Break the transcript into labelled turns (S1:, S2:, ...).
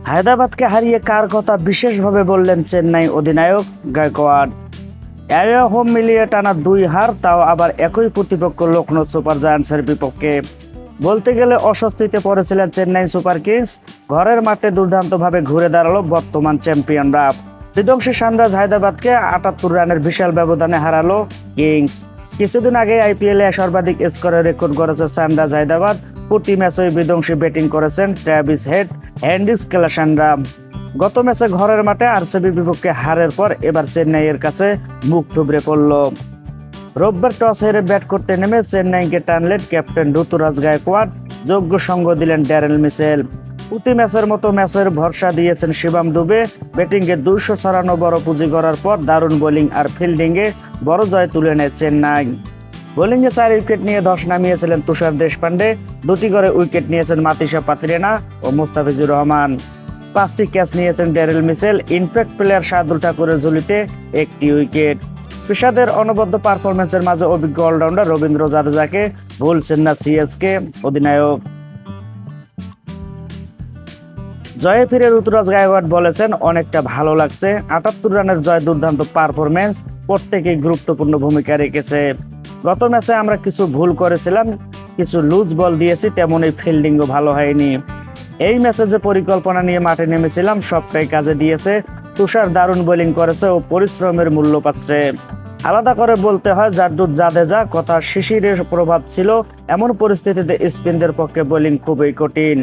S1: হায়দ্রাবাদকে হারিয়ে কার কথা বিশেষভাবে বললেন চেন্নাই অধিনায়ক গায়কোয়াড়। এরিয়া হোম মিলিয়ে টানা 2 হার, তাও আবার একই প্রতিপক্ষ লখনৌ সুপার জায়ান্টসের বিপক্ষে। বলতে গেলে অস্বস্তিতে পড়েছিলেন চেন্নাই সুপার কিংস। ঘরের মাঠে দুর্দান্তভাবে ঘুরে দাঁড়ালো বর্তমান চ্যাম্পিয়নরা। বিধ্বংসী সানরাইজ হায়দ্রাবাদকে 78 রানের বিশাল ব্যবধানে হারালো কিংস। কিছুদিন আগে আইপিএলে সর্বাধিক স্কোরের রেকর্ড গড়েছে সানরাইজ হায়দ্রাবাদ। প্রতি ম্যাচেই বিধ্বংসী ব্যাটিং করেছেন ট্র্যাভিস হেড, হেনরিস ক্লাসেনরা। গত ম্যাচে ঘরের মাঠে আরসিবির বিপক্ষে হারের পর এবার চেন্নাইয়ের কাছে মুখ থুবড়ে পড়ল। রোববার টস হেরে ব্যাট করতে নেমে চেন্নাইকে টানলেন ক্যাপ্টেন ঋতুরাজ গায়কোয়াড়, যোগ্য সঙ্গ দিলেন ড্যারেল মিচেল। প্রতি ম্যাচের মতো ম্যাচের ভরসা দিয়েছেন শিবম দুবে। ব্যাটিংয়ে 254 বড় পুঁজি করার পর দারুণ বোলিং আর ফিল্ডিংয়ে বড় জয় তুলে নেয় চেন্নাই। বোলিংয়ে 4 উইকেট নিয়ে ধস নামিয়েছিলেন তুষার দেশপান্ডে। 2টি করে উইকেট নিয়েছেন মাতিসা পাত্রেনা ও মুস্তাফিজুর রহমান। 5টি ক্যাচ নিয়েছেন Daryl Mitchell. In fact player Shardul ঠাকুরের ঝুলিতে 1টি উইকেট। পেশাদের অনবদ্য পারফরমেন্সের মাঝে অভিজ্ঞ অলরাউন্ডার রবীন্দ্র জাদেজাকে ভুলছেন না সিএসকে অধিনায়ক। জয়ে ফিরে ঋতুরাজ গায়কোয়াড় বলেছেন, অনেকটা ভালো লাগছে। 78 রানের জয়, দুর্দান্ত পারফরমেন্স, প্রত্যেকেই গুরুত্বপূর্ণ ভূমিকা রেখেছে। গত ম্যাচে আমরা কিছু ভুল করেছিলাম, কিছু লুজ বল দিয়েছি, তেমনই ফিল্ডিংও ভালো হয়নি। এই ম্যাচে যে পরিকল্পনা নিয়ে মাঠে নেমেছিলাম সবটাই কাজে দিয়েছে। তুষার দারুণ বোলিং করেছে ও পরিশ্রমের মূল্য পাচ্ছে। আলাদা করে বলতে হয় জাদেজা কথা শিশিরের প্রভাব ছিল। এমন পরিস্থিতিতে স্পিনদের পক্ষে বোলিং খুবই কঠিন।